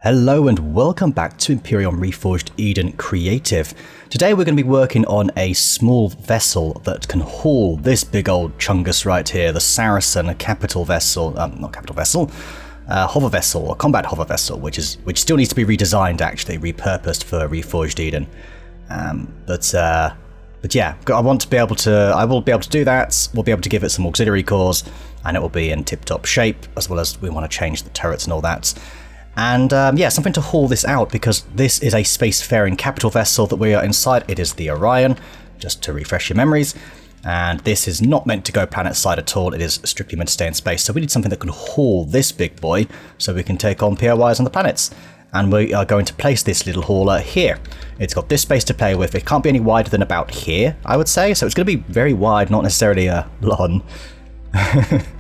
Hello and welcome back to Empyrion Reforged Eden Creative. Today we're going to be working on a small vessel that can haul this big old chungus right here, the Saracen, a capital vessel, not capital vessel, hover vessel, a combat hover vessel, which still needs to be redesigned actually, repurposed for Reforged Eden. But yeah, I will be able to do that. We'll be able to give it some auxiliary cores, and it will be in tip-top shape, as well as we want to change the turrets and all that. And yeah, something to haul this out, because this is a spacefaring capital vessel that we are inside. It is the Orion, just to refresh your memories. And this is not meant to go planet side at all. It is strictly meant to stay in space. So we need something that can haul this big boy so we can take on POIs on the planets. And we are going to place this little hauler here. It's got this space to play with. It can't be any wider than about here, I would say. So it's going to be very wide, not necessarily long.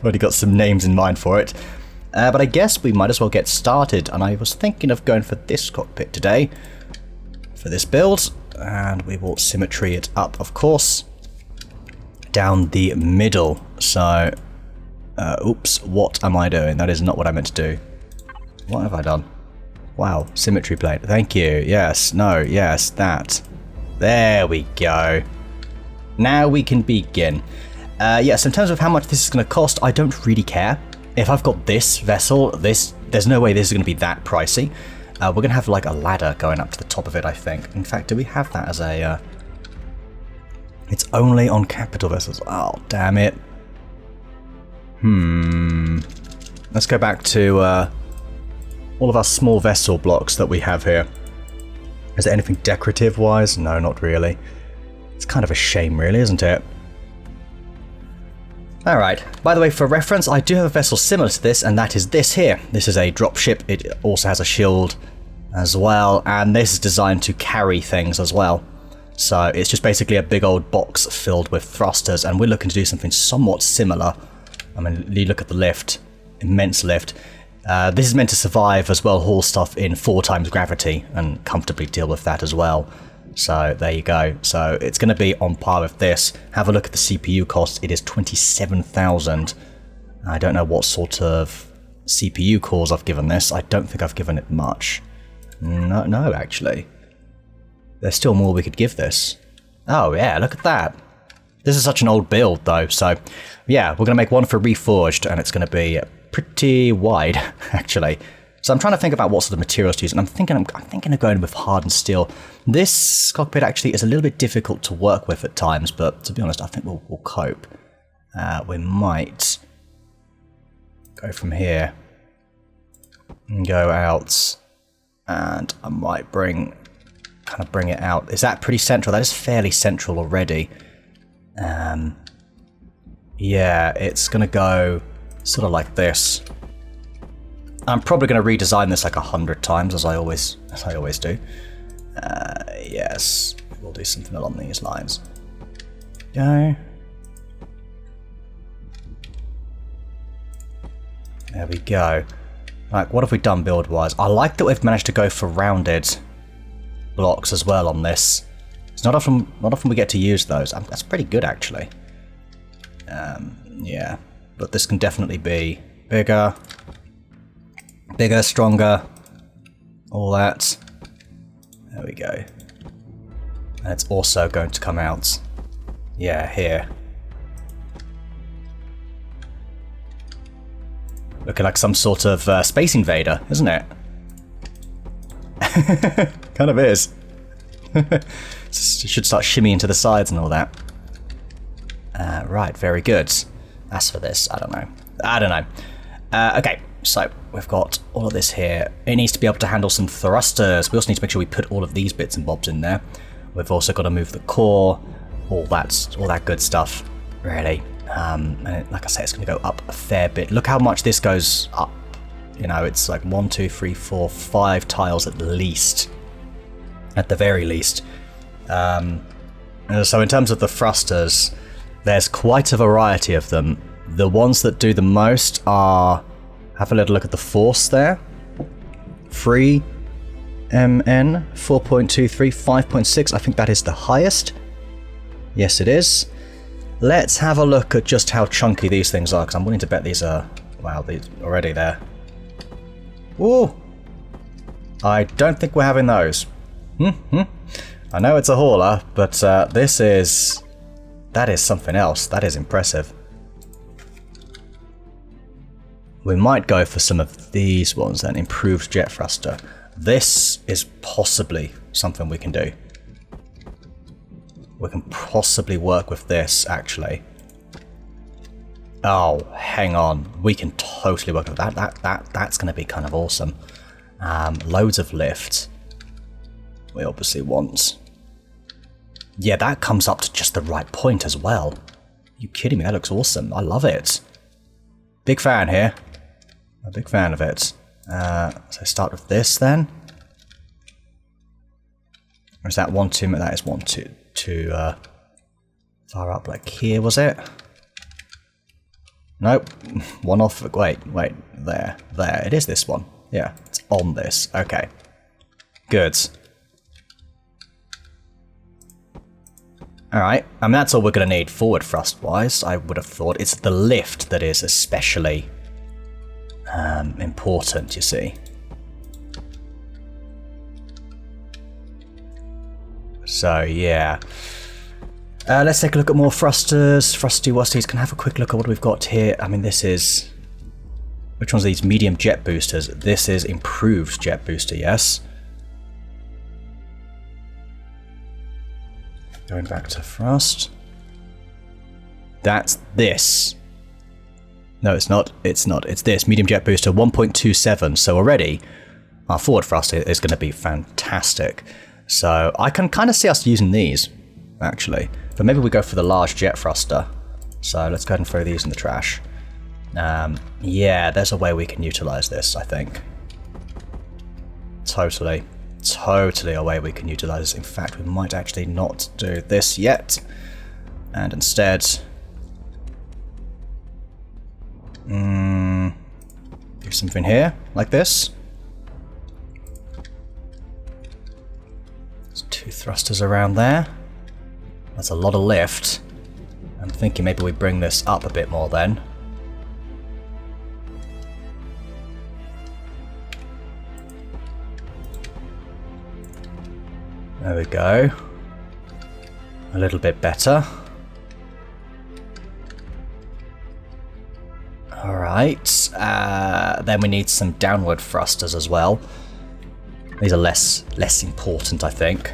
Already got some names in mind for it. But I guess we might as well get started, and I was thinking of going for this cockpit today, for this build, and we will symmetry it up, of course, down the middle. So, oops, what am I doing? That is not what I meant to do. What have I done? Wow, symmetry plate, thank you, yes, no, yes, that. There we go. Now we can begin. Yes, in terms of how much this is going to cost, I don't really care. If I've got this vessel, there's no way this is going to be that pricey. We're going to have like a ladder going up to the top of it, I think. In fact, do we have that as a... It's only on capital vessels. Oh, damn it. Let's go back to all of our small vessel blocks that we have here. Is there anything decorative-wise? No, not really. It's kind of a shame, really, isn't it? Alright, by the way, for reference, I do have a vessel similar to this, and that is this here. This is a dropship. It also has a shield as well, and this is designed to carry things as well. So it's just basically a big old box filled with thrusters, and we're looking to do something somewhat similar. I mean, you look at the lift, immense lift. This is meant to survive as well, haul stuff in 4 times gravity, and comfortably deal with that as well. So there you go. So it's going to be on par with this. Have a look at the CPU cost. It is 27,000. I don't know what sort of CPU cores I've given this. I don't think I've given it much. No, actually. There's still more we could give this. Oh yeah, look at that. This is such an old build though. So yeah, we're going to make one for Reforged, and it's going to be pretty wide actually. So I'm trying to think about what sort of materials to use, and I'm thinking of going with hardened steel. This cockpit actually is a little bit difficult to work with at times, but to be honest, I think we'll cope. We might go from here and go out, and I might bring it out. Is that pretty central? That is fairly central already. Yeah, it's going to go sort of like this. I'm probably going to redesign this like 100 times, as I always do. Yes, we'll do something along these lines. Go. There we go. Right, what have we done build-wise? I like that we've managed to go for rounded blocks as well on this. It's not often we get to use those. That's pretty good actually. Yeah, but this can definitely be bigger. Bigger, stronger, all that. There we go. And it's also going to come out, yeah, here. Looking like some sort of space invader, isn't it? Kind of is. Should start shimmying to the sides and all that. Right, very good. As for this, I don't know. Okay. So we've got all of this here. It needs to be able to handle some thrusters. We also need to make sure we put all of these bits and bobs in there. We've also got to move the core, all that good stuff, really. And like I say, it's going to go up a fair bit. Look how much this goes up. You know, it's like 1, 2, 3, 4, 5 tiles at least, at the very least. So in terms of the thrusters, there's quite a variety of them. The ones that do the most are... Have a little look at the force there. 3 MN, 4.23, 5.6. I think that is the highest. Yes, it is. Let's have a look at just how chunky these things are, because I'm willing to bet these are... Wow, these already there. Whoa! I don't think we're having those. I know it's a hauler, but that is something else. That is impressive. We might go for some of these ones then. Improved jet thruster. This is possibly something we can do. We can possibly work with this, actually. Oh, hang on. We can totally work with that. That's going to be kind of awesome. Loads of lift. We obviously want... Yeah, that comes up to just the right point as well. Are you kidding me? That looks awesome. I love it. Big fan here. A big fan of it. So start with this then. Or is that one too? That is one too far up, like here, was it? Nope. One off. Wait. There. It is this one. Yeah, it's on this. Okay. Good. Alright, and that's all we're going to need forward thrust-wise, I would have thought. It's the lift that is especially important, you see. So, yeah. Let's take a look at more thrusters. Thrusty-wusties. Can I have a quick look at what we've got here? I mean, this is... Which one's these? Medium jet boosters. This is improved jet booster, yes. Going back to thrust. That's this. No, it's not. It's not. It's this. Medium jet booster 1.27. So already, our forward thrust is going to be fantastic. So I can kind of see us using these, actually. But maybe we go for the large jet thruster. So let's go ahead and throw these in the trash. Yeah, there's a way we can utilize this, I think. Totally a way we can utilize this. In fact, we might actually not do this yet. And instead... do something here, like this. There's 2 thrusters around there. That's a lot of lift. I'm thinking maybe we bring this up a bit more then. There we go. A little bit better. Alright. Then we need some downward thrusters as well. These are less important, I think.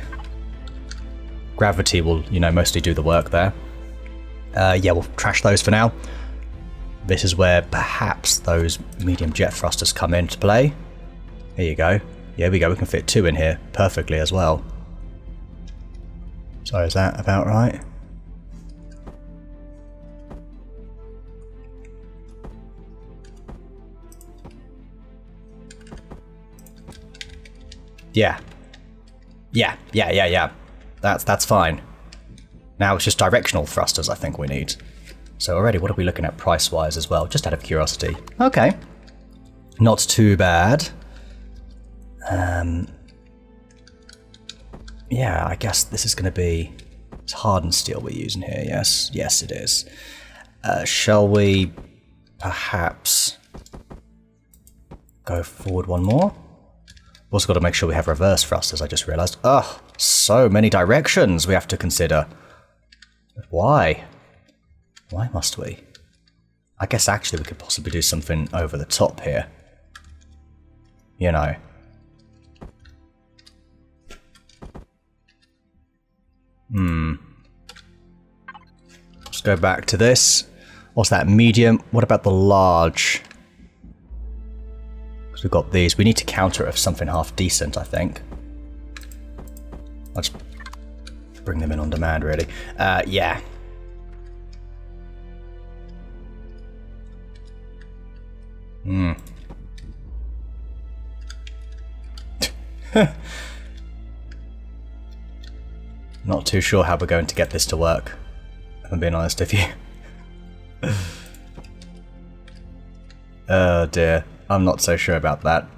Gravity will, mostly do the work there. Yeah, we'll trash those for now. This is where perhaps those medium jet thrusters come into play. Here you go. Here we go. We can fit 2 in here perfectly as well. So is that about right? Yeah. That's fine. Now it's just directional thrusters I think we need. So already, what are we looking at price-wise as well? Just out of curiosity. Okay. Not too bad. Yeah, I guess this is going to be... It's hardened steel we're using here, yes? Yes, it is. Shall we perhaps go forward one more? We've also got to make sure we have reverse thrusters, I just realised. Oh, so many directions we have to consider. But why? Why must we? I guess actually we could possibly do something over the top here. Let's go back to this. What's that? Medium. What about the large? Because we've got these. We need to counter it with something half decent, I think. Let's bring them in on demand, really. Yeah. Not too sure how we're going to get this to work, if I'm being honest with you. Oh dear, I'm not so sure about that.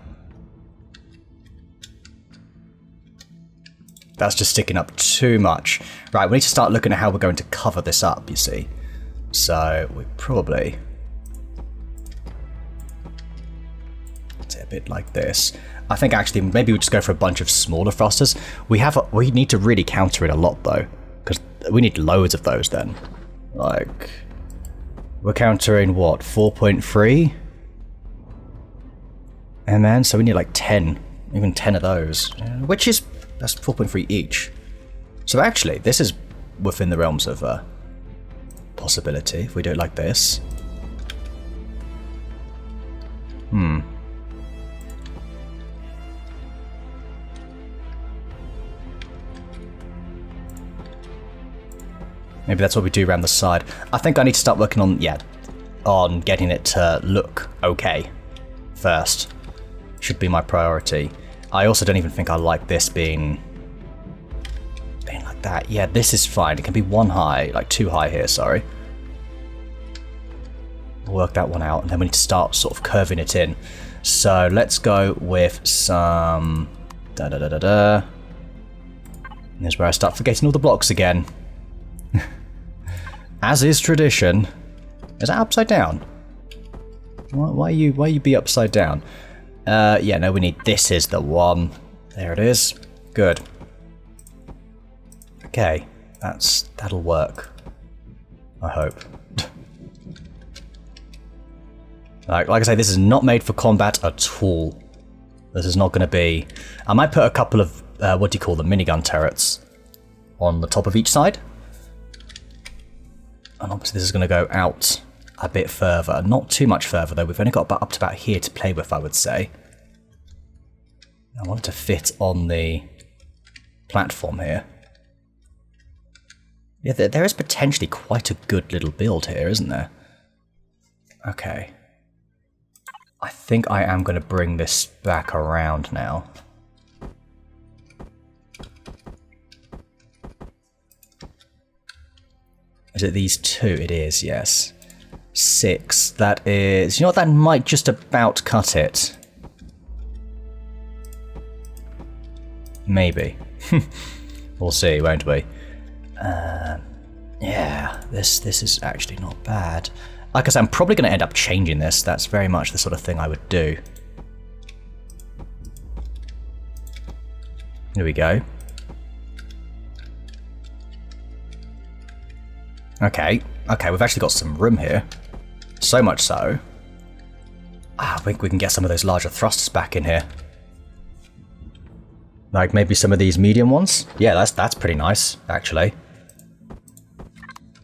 That's just sticking up too much. Right, we need to start looking at how we're going to cover this up, you see. So, we probably... do a bit like this. I think actually maybe we'll just go for a bunch of smaller thrusters. We need to really counter it a lot though, because we need loads of those then. Like, we're countering what, 4.3 MN, so we need like 10, even 10 of those, which is, that's 4.3 each. So actually, this is within the realms of possibility if we do it like this. Maybe that's what we do around the side. I think I need to start working on, on getting it to look okay first. Should be my priority. I also don't even think I like this being like that. Yeah, this is fine. It can be one high, like two high here, sorry. Work that one out, and then we need to start sort of curving it in. So let's go with some Here's where I start forgetting all the blocks again. As is tradition. Is that upside down? Why you be upside down? Yeah, no, we need, this is the one. There it is. Good. Okay, that'll work. I hope. Like I say, this is not made for combat at all. This is not going to be... I might put a couple of, what do you call them, minigun turrets on the top of each side. And obviously this is going to go out a bit further. Not too much further though, we've only got up to about here to play with, I would say. I want it to fit on the platform here. Yeah, there is potentially quite a good little build here, isn't there? Okay. I think I am going to bring this back around now. Is it these two? It is, yes. 6. That is... You know what? That might just about cut it. Maybe. We'll see, won't we? Yeah, this is actually not bad. Like I said, I'm probably going to end up changing this. That's very much the sort of thing I would do. Here we go. Okay, we've actually got some room here. So much so. I think we can get some of those larger thrusters back in here. Like maybe some of these medium ones? Yeah, that's pretty nice, actually.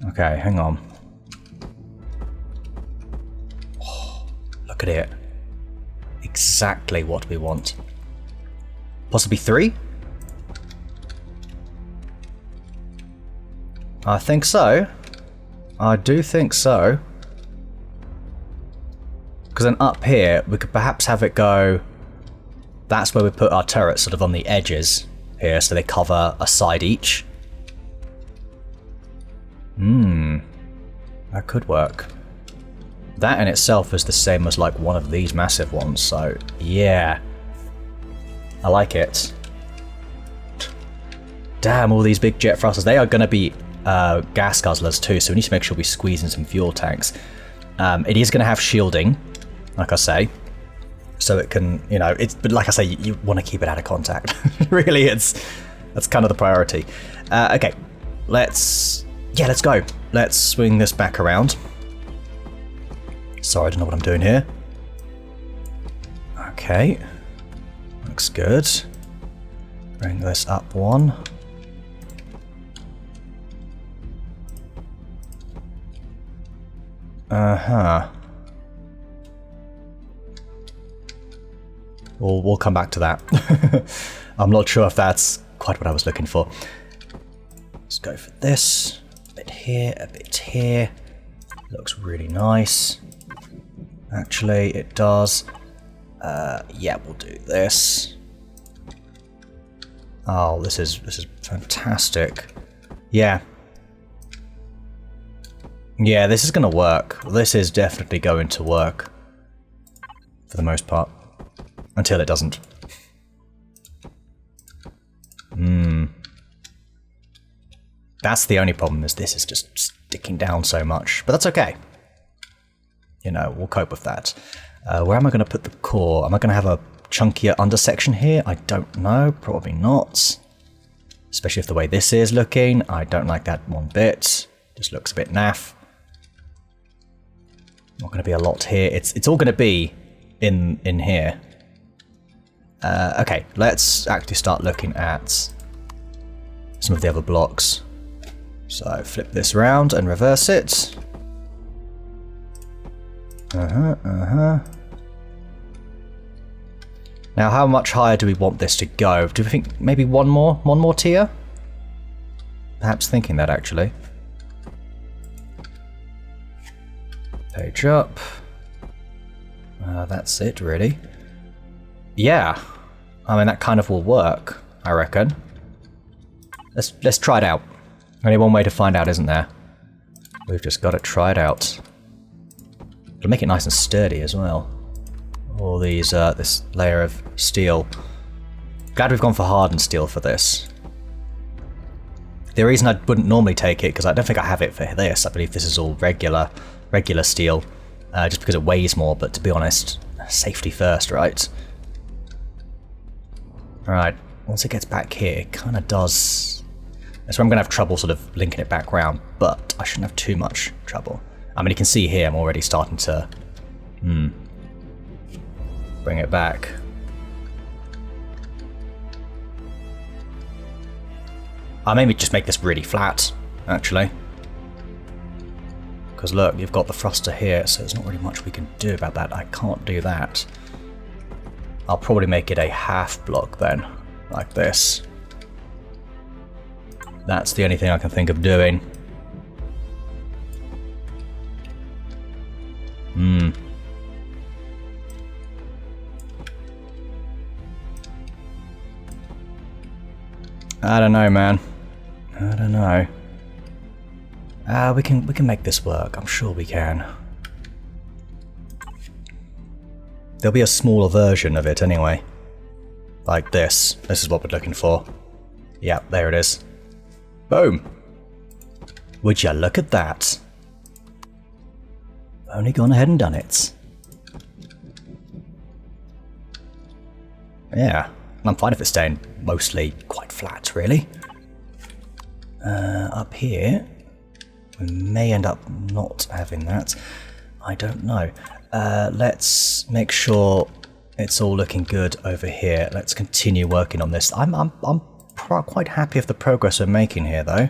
Okay, hang on. Oh, look at it. Exactly what we want. Possibly 3? I think so. I do think so. Because then up here, we could perhaps have it go... That's where we put our turrets, sort of on the edges here, so they cover a side each. That could work. That in itself is the same as like one of these massive ones, so yeah. I like it. Damn, all these big jet thrusters. They are going to be gas guzzlers too, so we need to make sure we squeeze in some fuel tanks. It is going to have shielding, like I say. So it can, you know, but like I say, you want to keep it out of contact. Really, that's kind of the priority. Okay, let's go. Let's swing this back around. Sorry, I don't know what I'm doing here. Okay, looks good. Bring this up one. We'll come back to that. I'm not sure if that's quite what I was looking for. Let's go for this. A bit here, a bit here. Looks really nice. Actually, it does. Yeah, we'll do this. Oh, this is fantastic. Yeah. Yeah, this is going to work. This is definitely going to work. For the most part. Until it doesn't. That's the only problem, is this is just sticking down so much. But that's okay. You know, we'll cope with that. Where am I going to put the core? Am I going to have a chunkier undersection here? I don't know. Probably not. Especially if the way this is looking. I don't like that one bit. Just looks a bit naff. Not going to be a lot here. It's all going to be in here. Okay, let's actually start looking at some of the other blocks. So flip this around and reverse it. Now how much higher do we want this to go? Do we think maybe one more tier? Perhaps thinking that actually. Page up. That's it really. Yeah, I mean that kind of will work, I reckon. Let's try it out. Only one way to find out, isn't there? We've just got to try it out. It'll make it nice and sturdy as well. All these, this layer of steel. Glad we've gone for hardened steel for this. The reason I wouldn't normally take it, because I don't think I have it for this. I believe this is all regular steel, just because it weighs more. But to be honest, safety first, right? Alright, once it gets back here, it kind of does... That's where I'm going to have trouble sort of linking it back round, but I shouldn't have too much trouble. I mean, you can see here I'm already starting to... bring it back. I'll maybe just make this really flat, actually. Because look, you've got the thruster here, so there's not really much we can do about that. I can't do that. I'll probably make it a half block then, like this. That's the only thing I can think of doing. I don't know, man. I don't know. We can make this work. I'm sure we can. There'll be a smaller version of it anyway. Like this. This is what we're looking for. Yeah, there it is. Boom! Would you look at that? Only gone ahead and done it. Yeah, I'm fine if it's staying mostly quite flat, really. Up here, we may end up not having that. I don't know. Let's make sure it's all looking good over here. Let's continue working on this. I'm quite happy with the progress we're making here, though.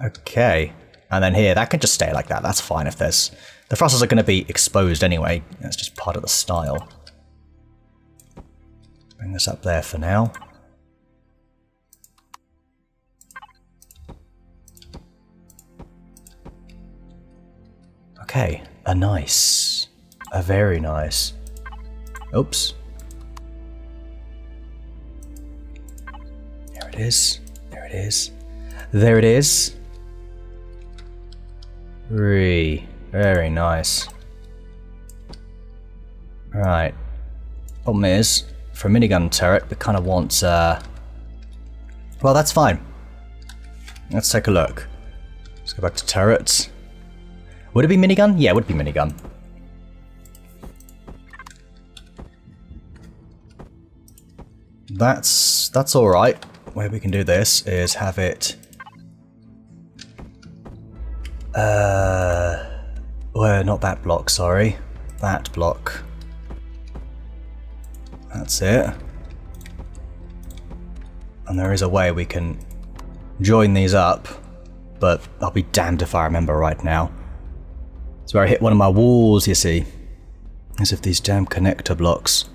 Okay, and then here, that can just stay like that. That's fine if there's... The thrusters are going to be exposed anyway. That's just part of the style. Bring this up there for now. Okay, a nice. A very nice. Oops. There it is. There it is. There it is. Very nice. Right. Problem is, for a minigun turret, we kind of want, well, that's fine. Let's take a look. Let's go back to turrets. Would it be minigun? Yeah, it would be minigun. That's alright. The way we can do this is have it... well, not that block, sorry. That block. That's it. And there is a way we can join these up, but I'll be damned if I remember right now. It's where I hit one of my walls, you see. As if these damn connector blocks.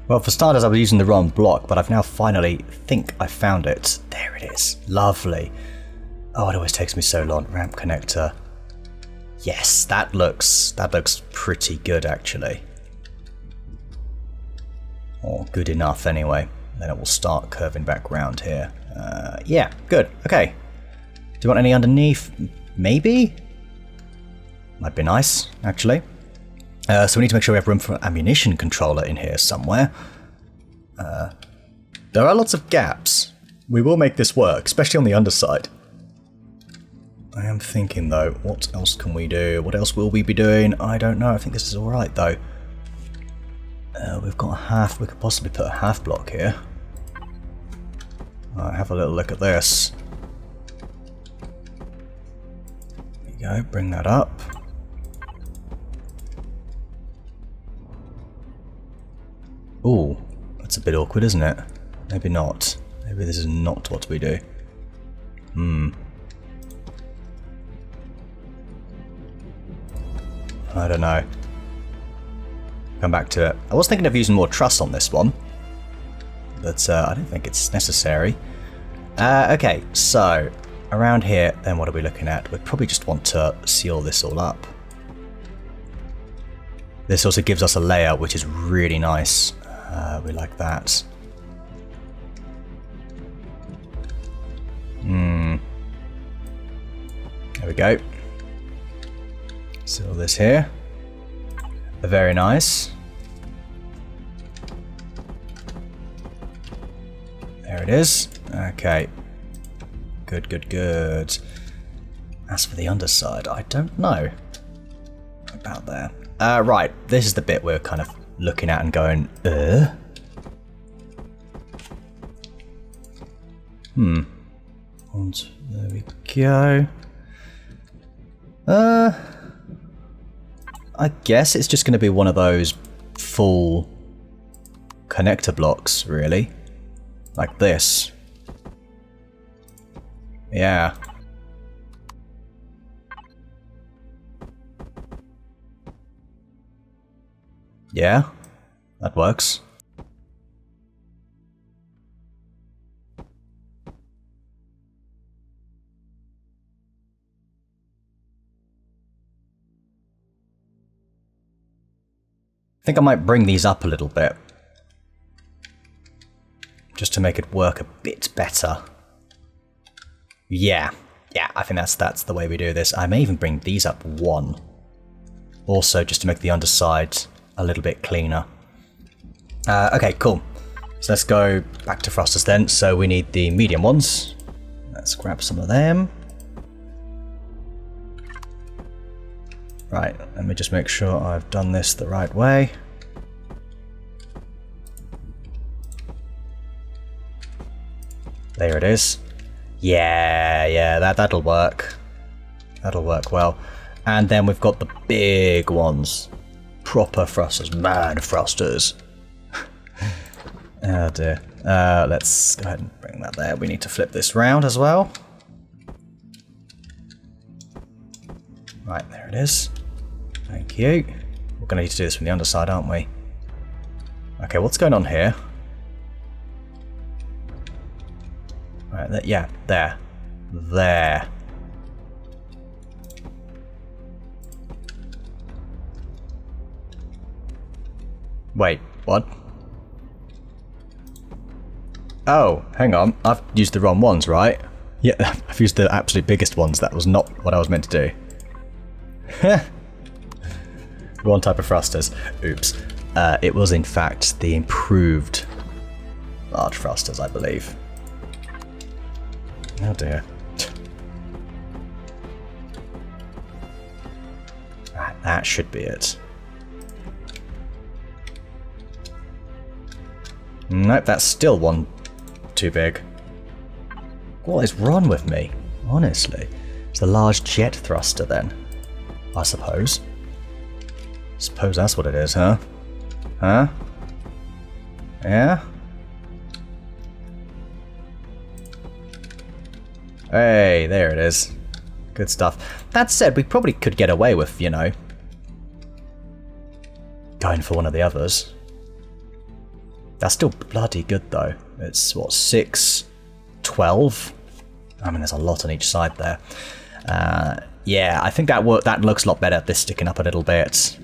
Well, for starters, I was using the wrong block, but I've now finally think I found it. There it is. Lovely. Oh, it always takes me so long. Ramp connector. Yes, that looks pretty good, actually. Or good enough, anyway. Then it will start curving back round here. Yeah, good. Okay. Do you want any underneath? Maybe? Might be nice, actually. So we need to make sure we have room for an ammunition controller in here somewhere. There are lots of gaps. We will make this work, especially on the underside. I am thinking though, what else can we do? What else will we be doing? I don't know. I think this is alright though. We've got a half, we could possibly put a half block here. Have a little look at this. There you go, bring that up. Ooh, that's a bit awkward, isn't it? Maybe not. Maybe this is not what we do. I don't know. Come back to it. I was thinking of using more truss on this one, but I don't think it's necessary. Okay, so around here, then what are we looking at? We'd probably just want to seal this all up. This also gives us a layer, which is really nice. We like that. There we go. Seal this here. Very nice. There it is. Okay. Good, good, good. As for the underside, I don't know about there. Right, this is the bit we're kind of looking at and going, And there we go. I guess it's just going to be one of those full connector blocks, really. Like this. Yeah. Yeah, that works. I think I might bring these up a little bit, just to make it work a bit better. Yeah, I think that's the way we do this. I may even bring these up one, also just to make the underside a little bit cleaner. Okay, cool. So let's go back to thrusters then. So we need the medium ones. Let's grab some of them. Right, let me just make sure I've done this the right way. There it is. Yeah, that'll work. That'll work well. And then we've got the big ones. Proper thrusters, man thrusters. Oh dear. Let's go ahead and bring that there. We need to flip this round as well. Right, there it is. Thank you. We're going to need to do this from the underside, aren't we? Okay, what's going on here? Right, yeah, there. There. Wait, what? Oh, hang on. I've used the wrong ones, right? Yeah, I've used the absolute biggest ones. That was not what I was meant to do. Wrong type of thrusters. Oops. It was in fact the improved large thrusters, I believe. Oh dear. Right, that should be it. Nope, that's still one too big. What is wrong with me? Honestly. It's a large jet thruster then, I suppose. Suppose that's what it is, huh? Huh? Yeah? Hey, there it is. Good stuff. That said, we probably could get away with, you know, going for one of the others. That's still bloody good though. It's what, 6, 12? I mean, there's a lot on each side there. Yeah, I think that looks a lot better. This sticking up a little bit.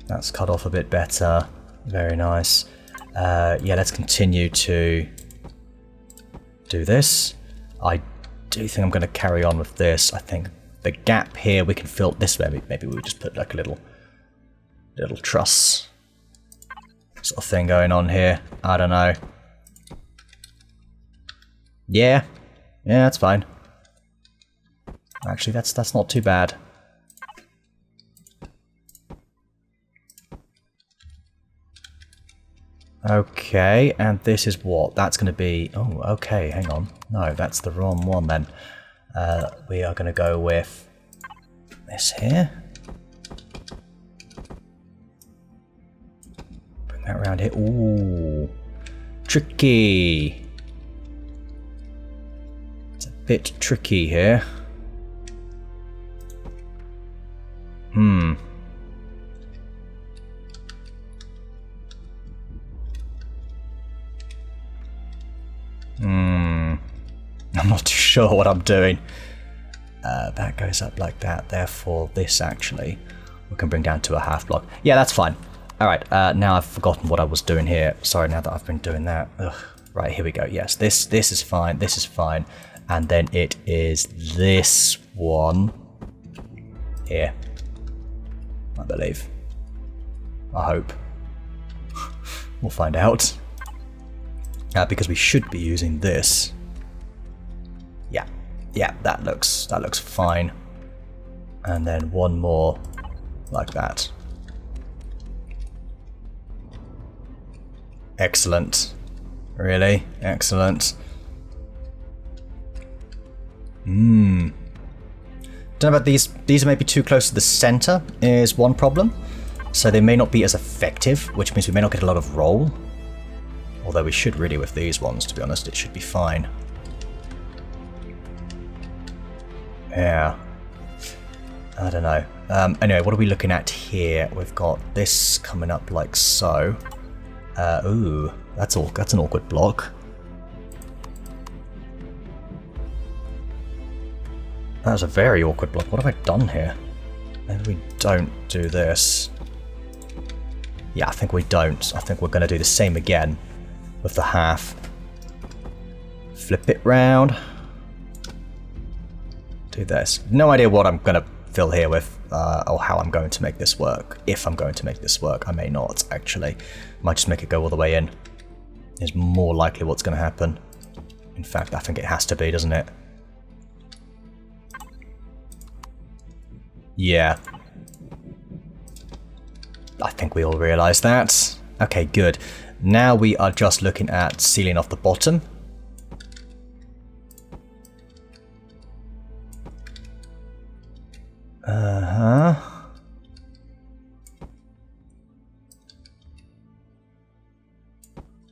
That's cut off a bit better. Very nice. Yeah, let's continue to do this. I do think I'm going to carry on with this. I think the gap here we can fill this way. Maybe we'll just put like a little truss sort of thing going on here. I don't know. Yeah, Yeah, that's fine. Actually, that's not too bad. Okay, and this is what? That's going to be... Oh, okay, hang on. No, that's the wrong one then. We are going to go with this here. Bring that around here. Ooh, tricky. It's a bit tricky here. I'm not too sure what I'm doing. That goes up like that, therefore this actually we can bring down to a half block. Yeah, that's fine. Alright, now I've forgotten what I was doing here. Sorry, now that I've been doing that. Ugh. Right, here we go. Yes, this is fine, this is fine. And then it is this one here, I believe. I hope. We'll find out. Because we should be using this. Yeah, that looks fine. And then one more like that. Excellent. Really? Excellent. Don't know about these. These are maybe too close to the center is one problem. So they may not be as effective, which means we may not get a lot of roll. Although we should really with these ones, to be honest. It should be fine. Yeah. I don't know. Anyway, what are we looking at here? We've got this coming up like so. Ooh, that's an awkward block. That was a very awkward block. What have I done here? Maybe we don't do this. Yeah, I think we don't. I think we're going to do the same again with the half. Flip it round. Do this. No idea what I'm going to fill here with, or how I'm going to make this work. If I'm going to make this work, I may not, actually. Might just make it go all the way in. Is more likely what's going to happen. In fact, I think it has to be, doesn't it? Yeah. I think we all realise that. Okay, good. Now we are just looking at sealing off the bottom.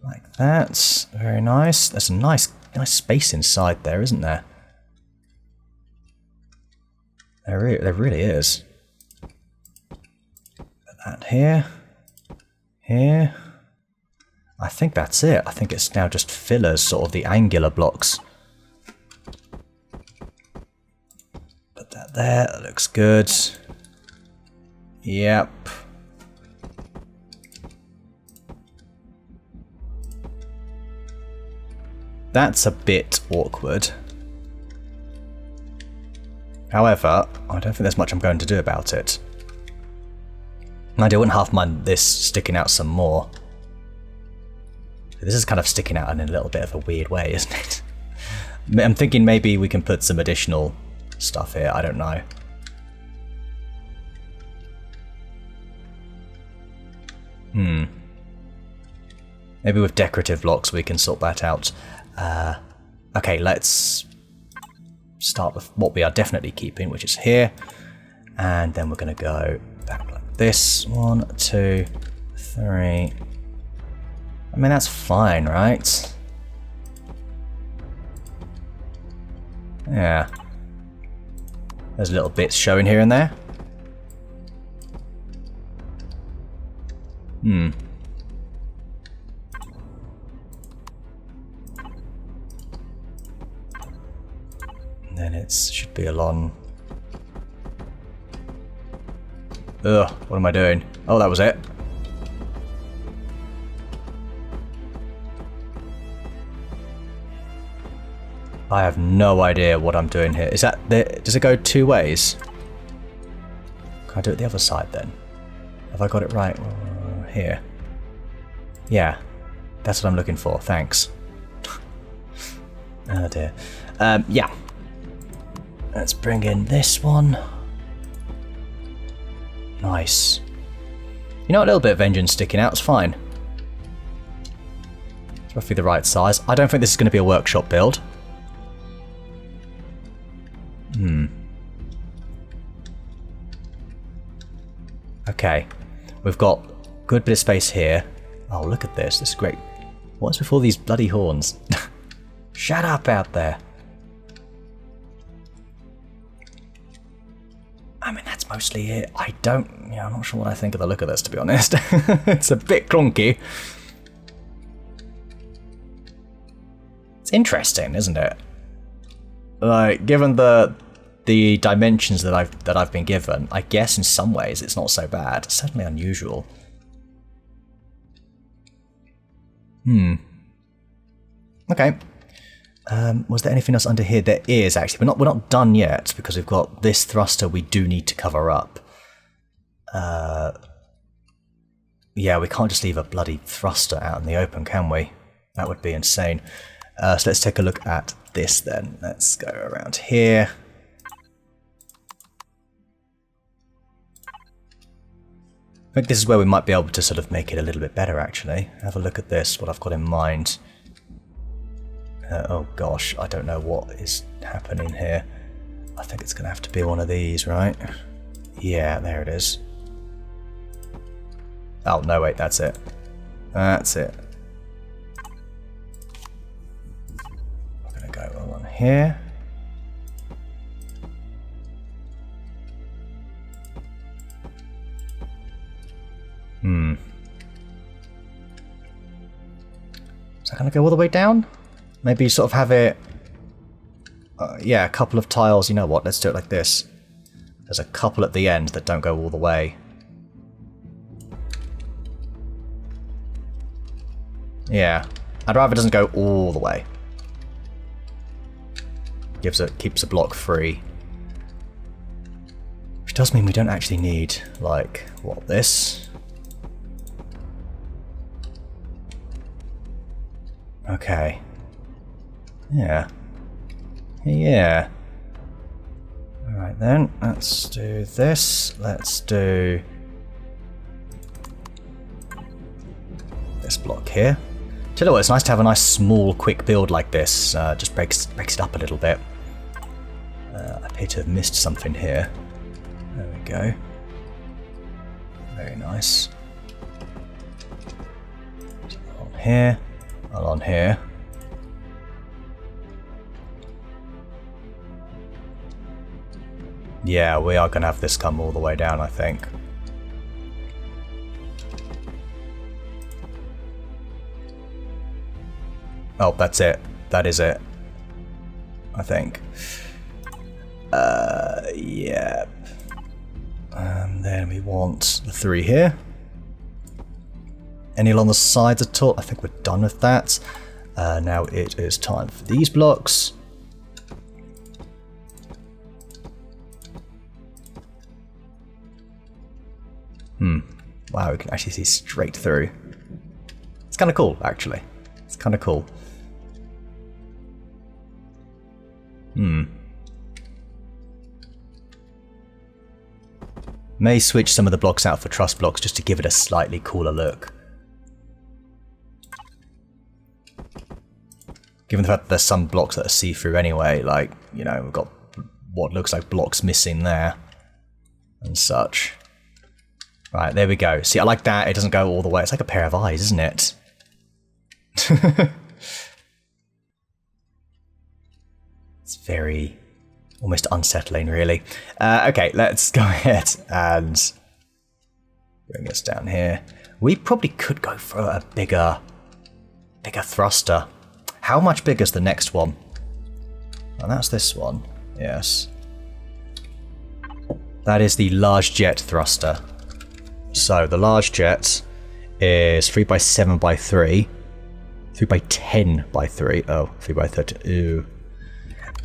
Like that. Very nice. There's a nice space inside there, isn't there? There really is. Put that here. Here. I think that's it. I think it's now just fillers, sort of the angular blocks. Put that there. That looks good. Yep. That's a bit awkward. However, I don't think there's much I'm going to do about it. And I wouldn't half mind this sticking out some more. This is kind of sticking out in a little bit of a weird way, isn't it? I'm thinking maybe we can put some additional stuff here, I don't know. Maybe with decorative blocks we can sort that out. Okay, let's start with what we are definitely keeping, which is here. And then we're going to go back like this. 1, 2, 3. I mean, that's fine, right? Yeah. There's little bits showing here and there. And then it should be along. Ugh, what am I doing? Oh, that was it. I have no idea what I'm doing here. Is that does it go two ways? Can I do it the other side then? Have I got it right? Here. Yeah, that's what I'm looking for. Thanks. Oh dear. Yeah. Let's bring in this one. Nice. You know, a little bit of engine sticking out is fine. It's roughly the right size. I don't think this is going to be a workshop build. Okay. We've got a good bit of space here. Oh, look at this. This is great. What's with all these bloody horns? Shut up out there. I mean, that's mostly it. I'm not sure what I think of the look of this, to be honest. It's a bit clunky. It's interesting, isn't it? Like, given the dimensions that I've been given, I guess in some ways it's not so bad. It's certainly unusual. Okay. Was there anything else under here? There is, actually. We're not done yet, because we've got this thruster we do need to cover up. Yeah, we can't just leave a bloody thruster out in the open, can we? That would be insane. So let's take a look at this then. Let's go around here. I think this is where we might be able to sort of make it a little bit better, actually. Have a look at this, what I've got in mind. Oh gosh, I don't know what is happening here. I think it's going to have to be one of these, right? Yeah, there it is. Oh, no, wait, that's it. That's it. I'm going to go along here. Is that going to go all the way down? Maybe sort of have it... yeah, a couple of tiles. You know what? Let's do it like this. There's a couple at the end that don't go all the way. Yeah. I'd rather it doesn't go all the way. Keeps a block free. Which does mean we don't actually need, like, what, this? Okay. Yeah. Yeah. Alright then, let's do this. Let's do this block here. Tell you what, it's nice to have a nice small quick build like this. Just breaks it up a little bit. I appear to have missed something here. There we go. Very nice. On here. On here. Yeah, we are going to have this come all the way down, I think. Oh, that's it. That is it. I think. Yeah. And then we want the 3 here. Any along the sides at all? I think we're done with that. Now it is time for these blocks. Wow, we can actually see straight through. It's kind of cool, actually. It's kind of cool. May switch some of the blocks out for truss blocks just to give it a slightly cooler look. Given the fact that there's some blocks that are see-through anyway, like, you know, we've got what looks like blocks missing there and such. Right, there we go. See, I like that. It doesn't go all the way. It's like a pair of eyes, isn't it? It's very... almost unsettling, really. Okay, let's go ahead and bring this down here. We probably could go for a bigger thruster. How much bigger is the next one? Oh, that's this one. Yes. That is the large jet thruster. So the large jet is 3x7x3, 3x10x3. Oh, 3x30. Ooh.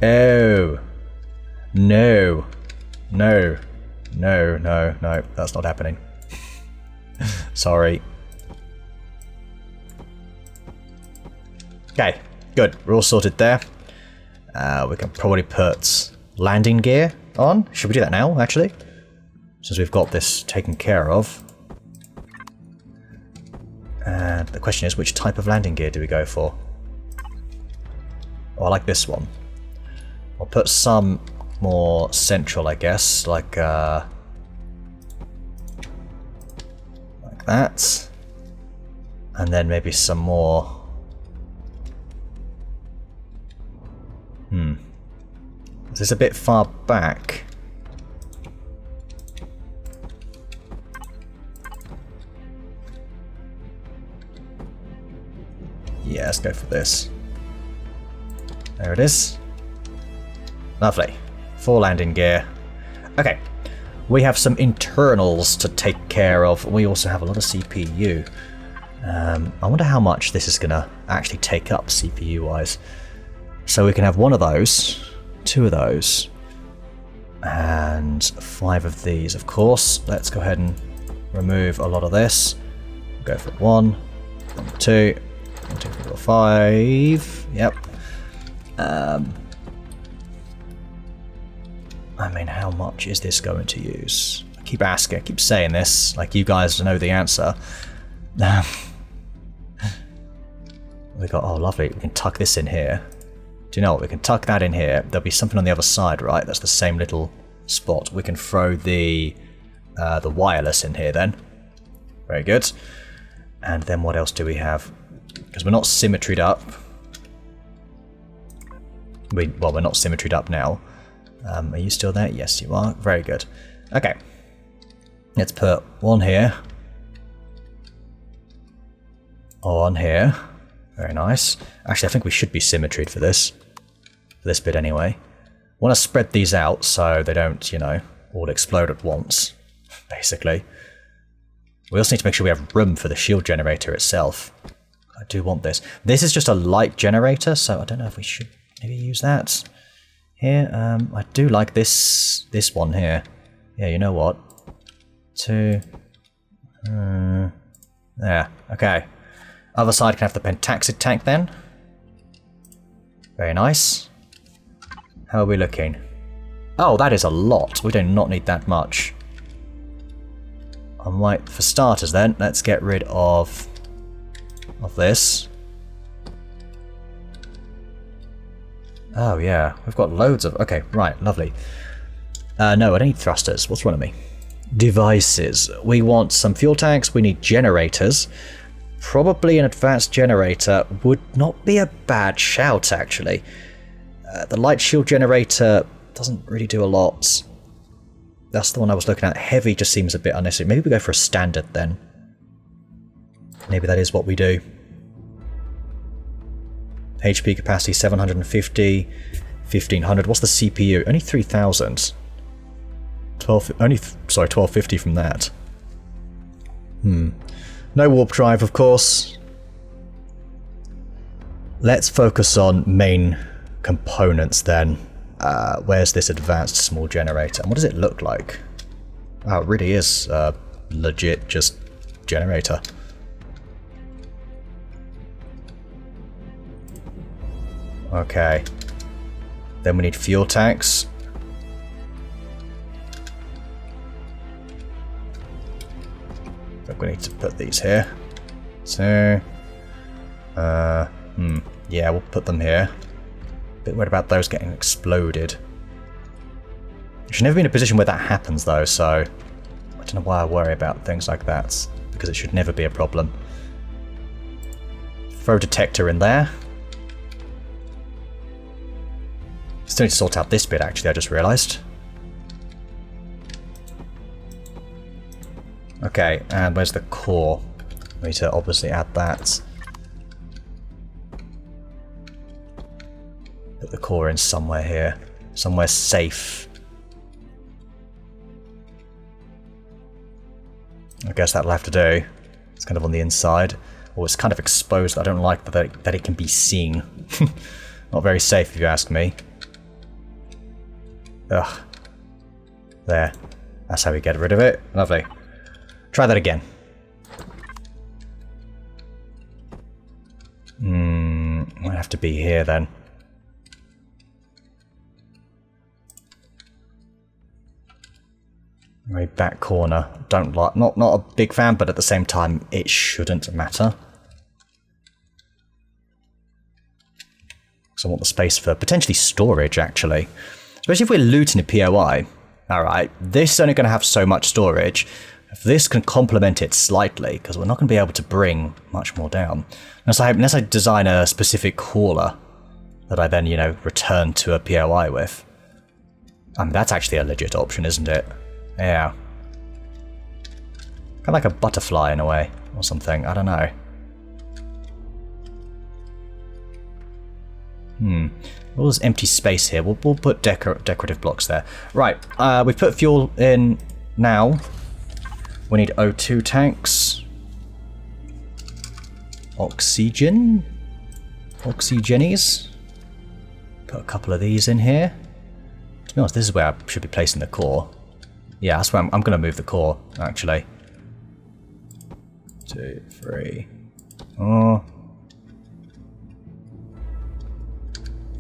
Oh. No. No. No, no, no. That's not happening. Sorry. Okay, good. We're all sorted there. We can probably put landing gear on. Should we do that now, actually? Since we've got this taken care of. And the question is, which type of landing gear do we go for? Oh, I like this one. I'll put some more central, I guess, like that. And then maybe some more... This is a bit far back. Yeah, let's go for this. There it is. Lovely. 4 landing gear. Okay. We have some internals to take care of. We also have a lot of CPU. I wonder how much this is going to actually take up CPU-wise. So we can have 1 of those, 2 of those, and 5 of these, of course. Let's go ahead and remove a lot of this. Go for 1, 2, 1, 2, 3, 4, 5. Yep. I mean, how much is this going to use? I keep asking, I keep saying this, like you guys know the answer. We got, oh lovely, we can tuck this in here. Do you know what, we can tuck that in here. There'll be something on the other side, right? That's the same little spot. We can throw the wireless in here then. Very good. And then what else do we have? Because we're not symmetried up. Well, we're not symmetried up now. Are you still there? Yes, you are. Very good. Okay. Let's put 1 here. On here. Very nice. Actually, I think we should be symmetried for this. For this bit anyway. Want to spread these out so they don't, you know, all explode at once. Basically. We also need to make sure we have room for the shield generator itself. I do want this. This is just a light generator, so I don't know if we should maybe use that. Here, I do like this one here. Yeah, you know what? 2. There, okay. Other side can have the pentaxid tank then. Very nice. How are we looking? Oh, that is a lot. We do not need that much. I might, for starters then, let's get rid of this. Oh yeah, we've got loads of... Okay, right, lovely. No, I don't need thrusters. What's wrong with me? Devices. We want some fuel tanks, we need generators. Probably an advanced generator would not be a bad shout, actually. The light shield generator doesn't really do a lot. That's the one I was looking at. Heavy just seems a bit unnecessary. Maybe we go for a standard then. Maybe that is what we do. HP capacity 750, 1500. What's the CPU? Only 3000. 1250 from that. No warp drive, of course. Let's focus on main components then. Where's this advanced small generator? And what does it look like? Oh, it really is legit just generator. Okay. Then we need fuel tanks. I think we need to put these here. So, yeah, we'll put them here. Bit worried about those getting exploded. You should never be in a position where that happens though, so I don't know why I worry about things like that, because it should never be a problem. Throw detector in there. Still need to sort out this bit actually, I just realised. Okay, and where's the core? We need to obviously add that. Put the core in somewhere here. Somewhere safe. I guess that'll have to do. It's kind of on the inside. Or it's kind of exposed. I don't like that it can be seen. Not very safe if you ask me. Ugh. There. That's how we get rid of it. Lovely. Try that again. Might have to be here then. Very back corner. Don't like, not a big fan, but at the same time, it shouldn't matter. So I want the space for potentially storage, actually. Especially if we're looting a POI. Alright, this is only going to have so much storage. If this can complement it slightly, because we're not going to be able to bring much more down. Unless I design a specific hauler that I then, you know, return to a POI with. I mean, that's actually a legit option, isn't it? Yeah. Kind of like a butterfly in a way, or something. I don't know. All this empty space here. We'll put decorative blocks there. Right, we've put fuel in now. We need O2 tanks. Oxygen? Oxygenies? Put a couple of these in here. To be honest, this is where I should be placing the core. Yeah, that's where I'm going to move the core, actually. 2, 3. Oh.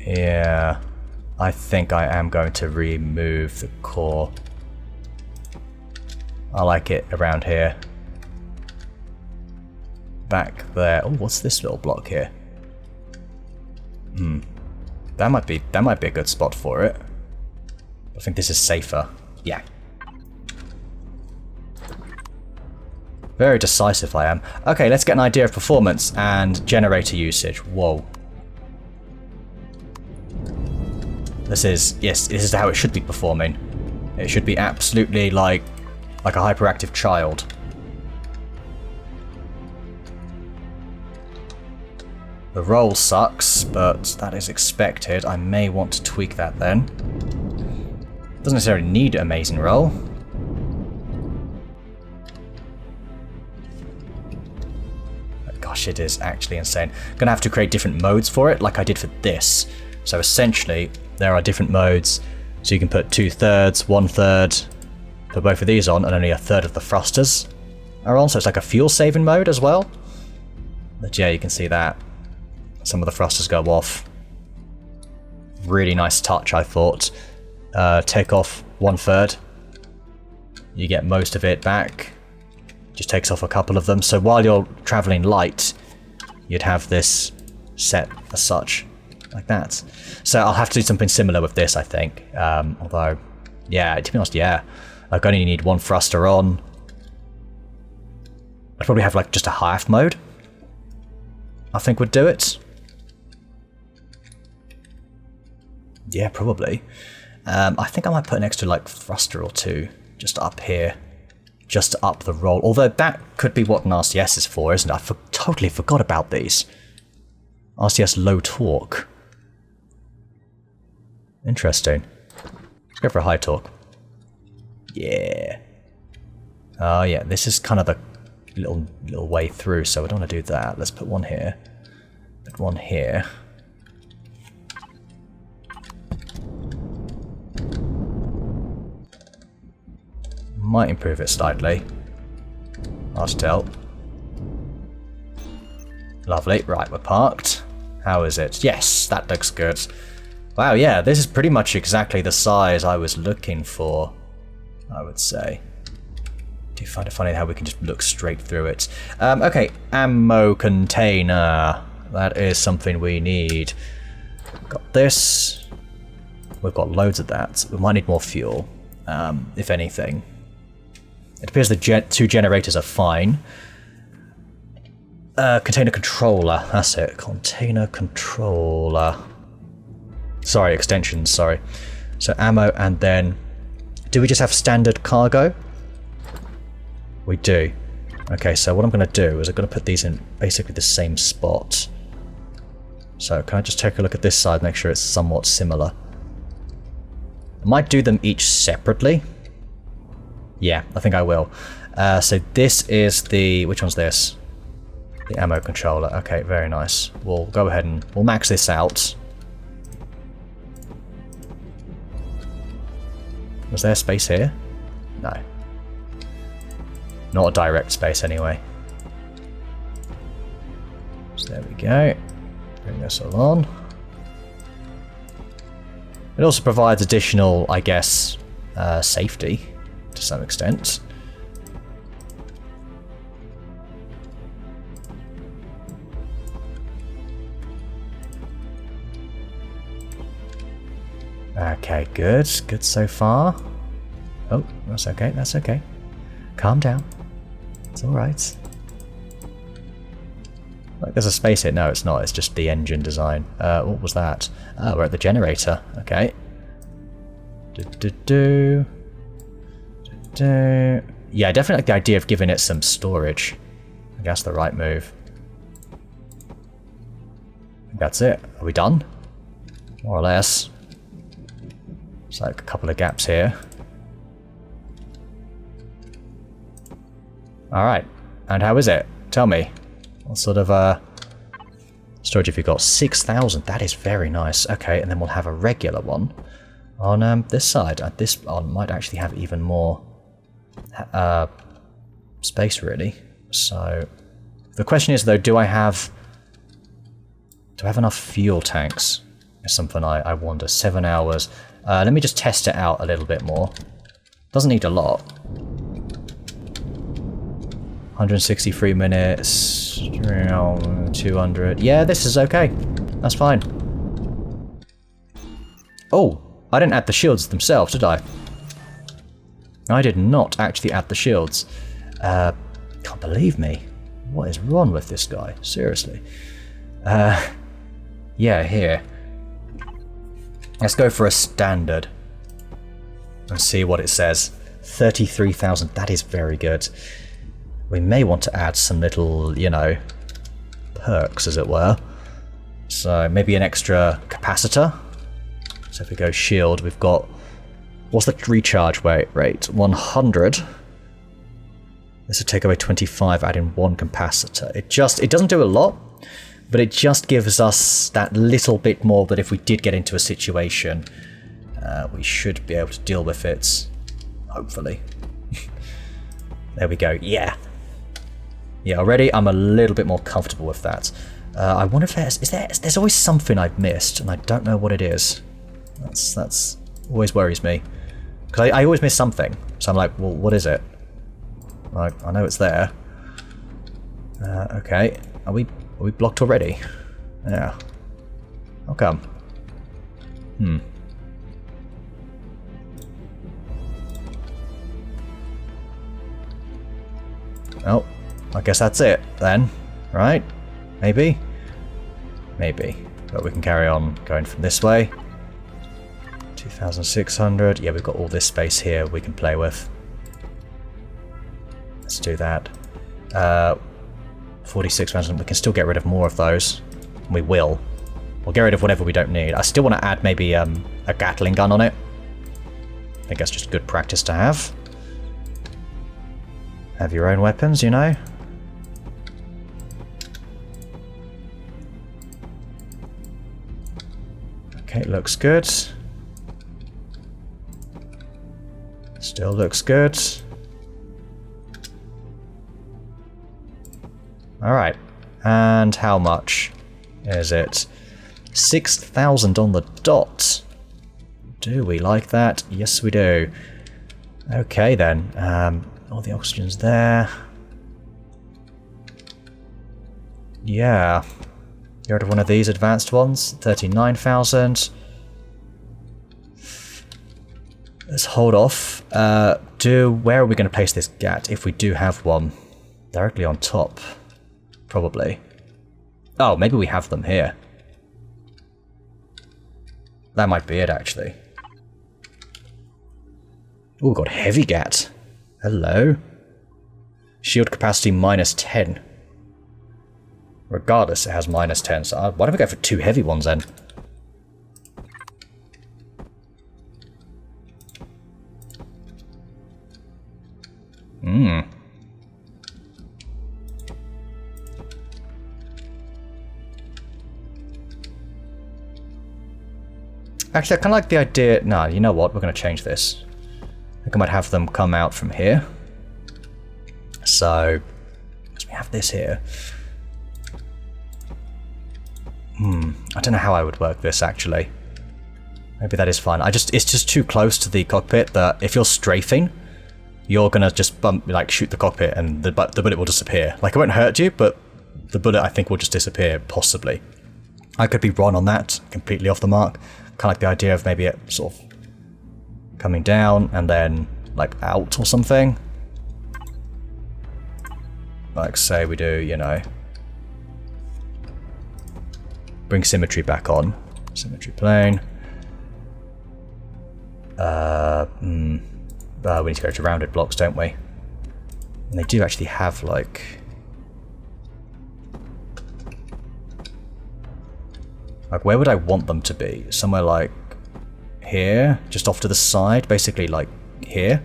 Yeah. I think I am going to remove the core. I like it around here. Back there. Oh, what's this little block here? That might be a good spot for it. I think this is safer. Yeah. Very decisive I am. Okay, let's get an idea of performance and generator usage. Whoa. This is how it should be performing. It should be absolutely like a hyperactive child. The roll sucks, but that is expected. I may want to tweak that then. Doesn't necessarily need amazing roll. Gosh, it is actually insane. Gonna have to create different modes for it, like I did for this. So essentially, there are different modes. So you can put 2/3, 1/3, put both of these on, and only 1/3 of the thrusters are on. So it's like a fuel saving mode as well. But yeah, you can see that. Some of the thrusters go off. Really nice touch, I thought. Take off 1/3. You get most of it back. Just takes off a couple of them. So while you're traveling light, you'd have this set as such, like that. So I'll have to do something similar with this, I think. Although, yeah, to be honest, yeah. I only need one thruster on. I'd probably have like just a half mode. I think would do it. Yeah, probably. I think I might put an extra like thruster or two just up here, just to up the roll. Although that could be what an RCS is for, isn't it? I totally forgot about these. RCS low torque. Interesting. Let's go for a high torque. Yeah. Oh yeah, this is kind of the little way through, so I don't want to do that. Let's put one here. Put one here. Might improve it slightly. Last help. Lovely. Right, we're parked. How is it? Yes, that looks good. Wow, yeah, this is pretty much exactly the size I was looking for, I would say. Do you find it funny how we can just look straight through it? Okay, ammo container. That is something we need. Got this. We've got loads of that. We might need more fuel, if anything. It appears the two generators are fine. Container controller, that's it. Container controller. Sorry, extensions, sorry. So ammo, and then... Do we just have standard cargo? We do. Okay, so what I'm going to do is I'm going to put these in basically the same spot. So can I just take a look at this side, make sure it's somewhat similar? I might do them each separately. Yeah, I think I will. So this is the... Which one's this? The ammo controller. Okay, very nice. We'll go ahead and we'll max this out. Was there space here? No. Not a direct space anyway. So there we go. Bring this all on. It also provides additional, I guess, safety to some extent. Okay, good. Good so far. Oh, that's okay, that's okay. Calm down. It's alright. Like there's a space here. No, it's not. It's just the engine design. What was that? Oh, we're at the generator. Okay. Yeah, definitely like the idea of giving it some storage. I think that's the right move. I think that's it. Are we done? More or less. It's like a couple of gaps here. Alright. And how is it? Tell me. What sort of storage have you got? 6,000. That is very nice. Okay, and then we'll have a regular one on this side. This one might actually have even more space, really. So the question is, though, do I have enough fuel tanks? Is something I wonder. 7 hours. Let me just test it out a little bit more. Doesn't need a lot. 163 minutes, 200. Yeah, this is okay. That's fine. Oh, I didn't add the shields themselves, did I? I did not actually add the shields. Can't believe me. What is wrong with this guy? Seriously. Yeah, here. Let's go for a standard. And see what it says. 33,000. That is very good. We may want to add some little, you know, perks, as it were. So maybe an extra capacitor. So if we go shield, we've got... What's the recharge rate? 100. This would take away 25, add in 1 capacitor. It doesn't do a lot, but it just gives us that little bit more that if we did get into a situation, we should be able to deal with it. Hopefully. There we go. Yeah. Yeah, already I'm a little bit more comfortable with that. I wonder if there's always something I've missed, and I don't know what it is. That's always worries me. Because I always miss something. So I'm like, well, what is it? Like, I know it's there. Okay. Are we blocked already? Yeah. How come? Oh, I guess that's it then, right? Maybe? Maybe. But we can carry on going from this way. 2,600. Yeah, we've got all this space here we can play with. Let's do that. 46,000. We can still get rid of more of those. We will. We'll get rid of whatever we don't need. I still want to add maybe a Gatling gun on it. I think that's just good practice to have. Have your own weapons, you know? Okay, looks good. Still looks good. Alright. And how much is it? 6,000 on the dot. Do we like that? Yes, we do. Okay, then. All the oxygen's there. Yeah. Get rid of one of these advanced ones. 39,000. Let's hold off. Where are we going to place this GAT if we do have one? Directly on top. Probably. Oh, maybe we have them here. That might be it, actually. Oh, we've got heavy GAT. Hello. Shield capacity -10. Regardless, it has -10. So why don't we go for 2 heavy ones then? Actually, I kind of like the idea... No, you know what? We're going to change this. I think I might have them come out from here. So, as we have this here. I don't know how I would work this, actually. Maybe that is fine. It's just too close to the cockpit that if you're strafing, you're gonna just shoot the cockpit and the bullet will disappear. Like, it won't hurt you, but the bullet, I think, will just disappear, possibly. I could be wrong on that, completely off the mark. Kind of like the idea of maybe it sort of coming down and then, like, out or something. Like, say we do, you know, bring symmetry back on. Symmetry plane. We need to go to rounded blocks, don't we? And they do actually have, like... Like, where would I want them to be? Somewhere like here? Just off to the side? Basically, like, here?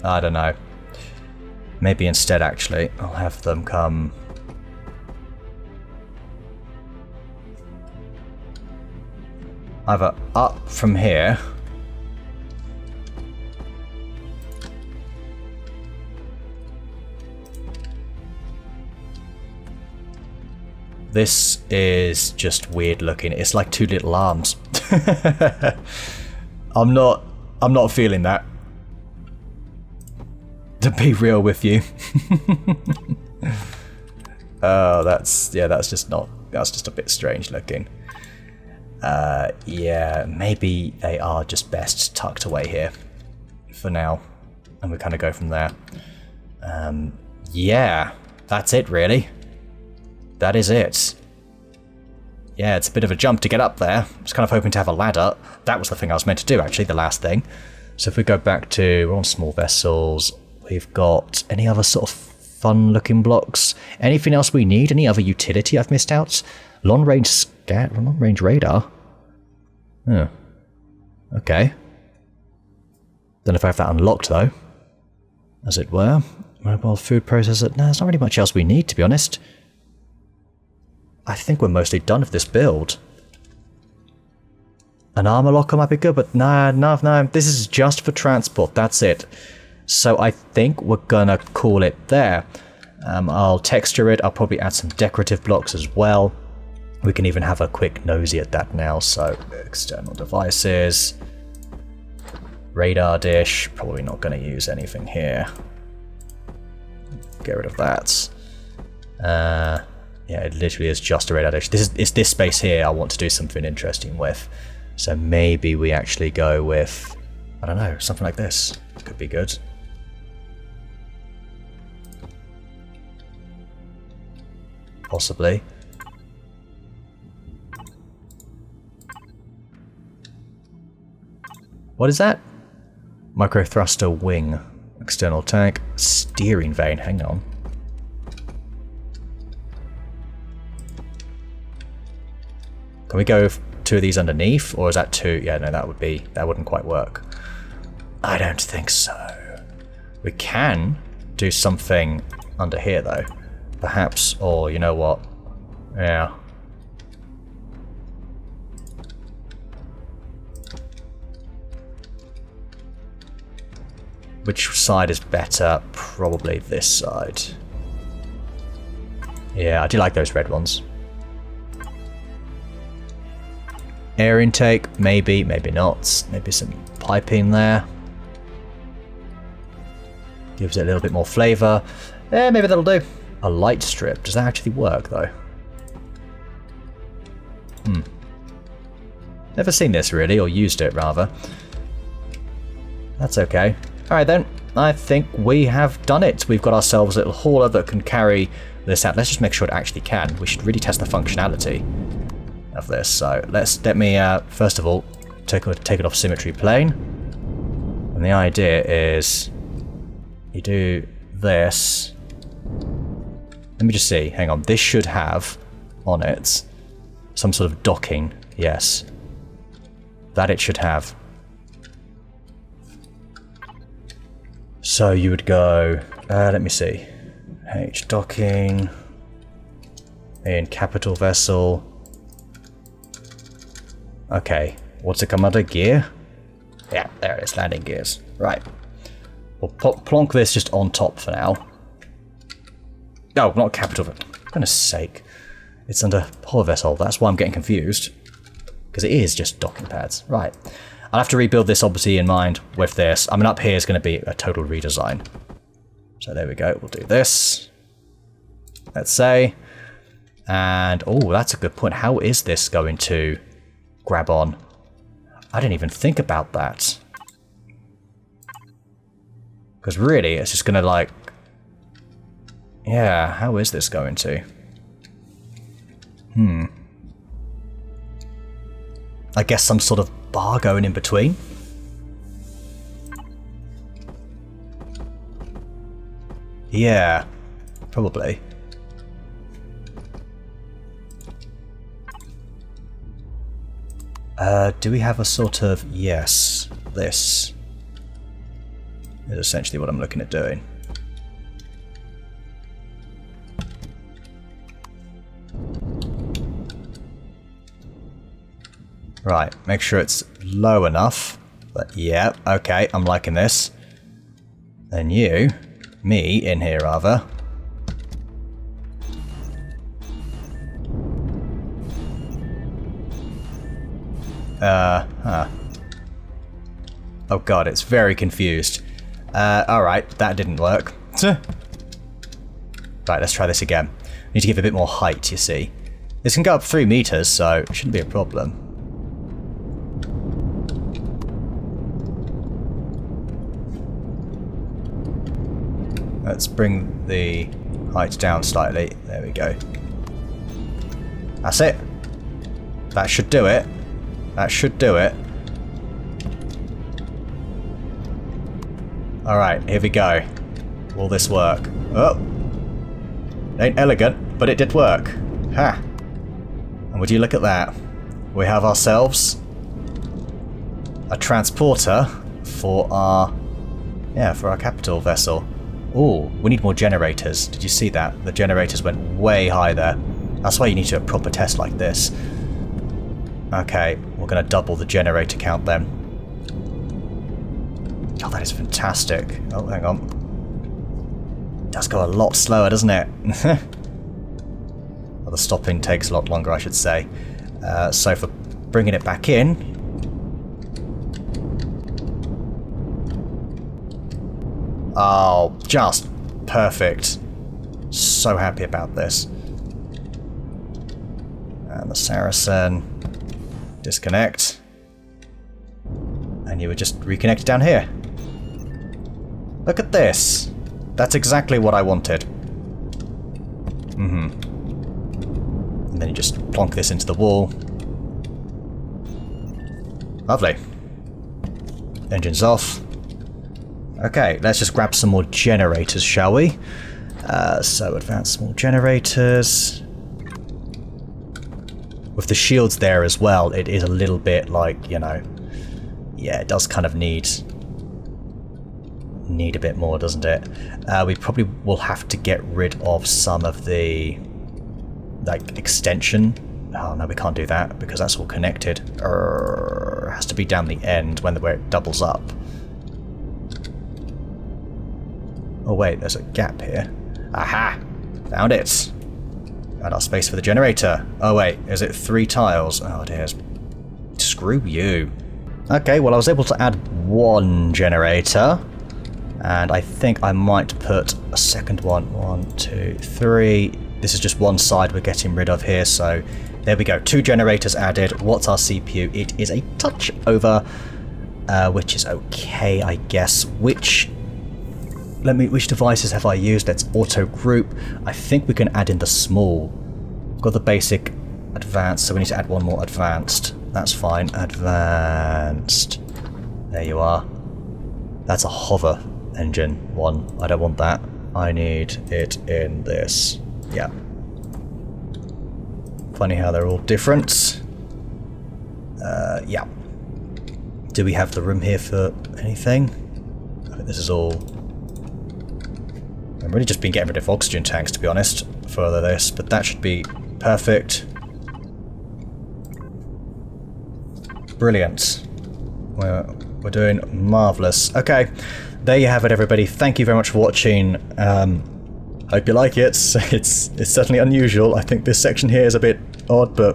I don't know. Maybe instead, actually, I'll have them come... either up from here. This is just weird looking. It's like two little arms. I'm not feeling that. To be real with you. Oh, that's just a bit strange looking. Yeah, maybe they are just best tucked away here for now, and we kind of go from there. Yeah, that's it really. That is it. Yeah, it's a bit of a jump to get up there. I was kind of hoping to have a ladder. That was the thing I was meant to do, actually, the last thing. So if we go back to, we're on small vessels. We've got any other sort of fun-looking blocks? Anything else we need? Any other utility I've missed out? Long-range scat, long-range radar. Oh, okay. Don't know if I have that unlocked though, as it were. Mobile food processor. No, there's not really much else we need, to be honest. I think we're mostly done with this build. An armor locker might be good, but no. This is just for transport. That's it. So I think we're gonna call it there. I'll texture it. I'll probably add some decorative blocks as well. We can even have a quick nosy at that now. So external devices, radar dish. Probably not going to use anything here. Get rid of that. Yeah, it literally is just a radar dish. It's this space here I want to do something interesting with. So maybe we actually go with, I don't know, something like this. Could be good. Possibly. What is that? Micro thruster wing. External tank. Steering vane. Hang on. Can we go two of these underneath? Or is that two? Yeah, no, that wouldn't quite work. I don't think so. We can do something under here though. Perhaps, or you know what? Yeah. Which side is better? Probably this side. Yeah, I do like those red ones. Air intake, maybe, maybe not. Maybe some piping there. Gives it a little bit more flavour. Yeah, maybe that'll do. A light strip. Does that actually work, though? Never seen this, really, or used it, rather. That's okay. Alright, then. I think we have done it. We've got ourselves a little hauler that can carry this out. Let's just make sure it actually can. We should really test the functionality of this. So, let me, first of all, take it off symmetry plane. And the idea is, you do this. Let me just see. Hang on. This should have on it some sort of docking. Yes. That it should have. So you would go, let me see. H docking. In capital vessel. Okay. What's it come under? Gear? Yeah, there it is. Landing gears. Right. We'll plonk this just on top for now. No, not capital. For goodness sake. It's under hull vessel. That's why I'm getting confused. Because it is just docking pads. Right. I'll have to rebuild this obviously in mind with this. I mean, up here is going to be a total redesign. So there we go. We'll do this. Let's say. And, oh, that's a good point. How is this going to grab on? I didn't even think about that. Because really, it's just going to like... Yeah, how is this going to? I guess some sort of bar going in between. Yeah, probably. Do we have a sort of... Yes, this is essentially what I'm looking at doing. Right, make sure it's low enough. But yeah, okay, I'm liking this. Then you, me in here rather. Oh god, it's very confused. Alright, that didn't work. Right, let's try this again. Need to give it a bit more height, you see. This can go up 3 meters, so it shouldn't be a problem. Let's bring the height down slightly. There we go. That's it. That should do it. That should do it. Alright, here we go. Will this work? Oh! Ain't elegant, but it did work. Ha! And would you look at that? We have ourselves a transporter for our... Yeah, for our capital vessel. Oh, we need more generators. Did you see that? The generators went way high there. That's why you need to do a proper test like this. Okay, we're going to double the generator count then. Oh, that is fantastic. Oh, hang on. It does go a lot slower, doesn't it? Well, the stopping takes a lot longer, I should say. So for bringing it back in... Oh, just perfect. So happy about this. And the Saracen. Disconnect. And you would just reconnect down here. Look at this. That's exactly what I wanted. And then you just plonk this into the wall. Lovely. Engines off. Okay, let's just grab some more generators, shall we? So advanced small generators. With the shields there as well, it is a little bit like, you know... Yeah, it does kind of need a bit more, doesn't it? We probably will have to get rid of some of the... like, extension. Oh, no, we can't do that, because that's all connected. It has to be down the end where it doubles up. Oh wait, there's a gap here. Aha! Found it! Found our space for the generator. Oh wait, is it 3 tiles? Oh dear. Screw you. Okay, well I was able to add 1 generator. And I think I might put a second one. 1, 2, 3. This is just one side we're getting rid of here, so there we go. 2 generators added. What's our CPU? It is a touch over, which is okay, I guess. Which devices have I used? Let's auto group. I think we can add in the small. We've got the basic advanced, so we need to add one more advanced. That's fine. Advanced. There you are. That's a hover engine one. I don't want that. I need it in this. Yeah. Funny how they're all different. Yeah. Do we have the room here for anything? I think this is all... I've really just been getting rid of oxygen tanks, to be honest, for this, but that should be perfect. Brilliant. We're doing marvellous. Okay, there you have it, everybody. Thank you very much for watching. Hope you like it. It's certainly unusual. I think this section here is a bit odd, but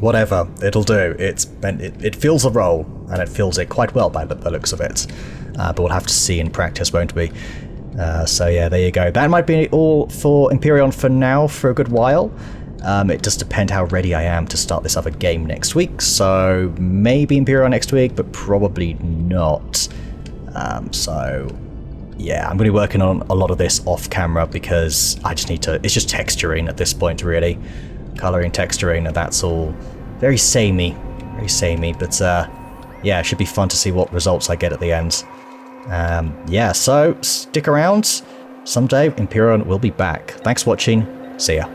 whatever. It'll do. It fills a role, and it fills it quite well by the looks of it. But we'll have to see in practice, won't we? So yeah, there you go. That might be all for Empyrion for now, for a good while. It does depend how ready I am to start this other game next week, so maybe Empyrion next week, but probably not. So yeah, I'm going to be working on a lot of this off camera because I just need to, it's just texturing at this point really. Colouring, texturing, and that's all very samey, but yeah, it should be fun to see what results I get at the end. Yeah, so stick around. Someday Empyrion will be back. Thanks for watching. See ya.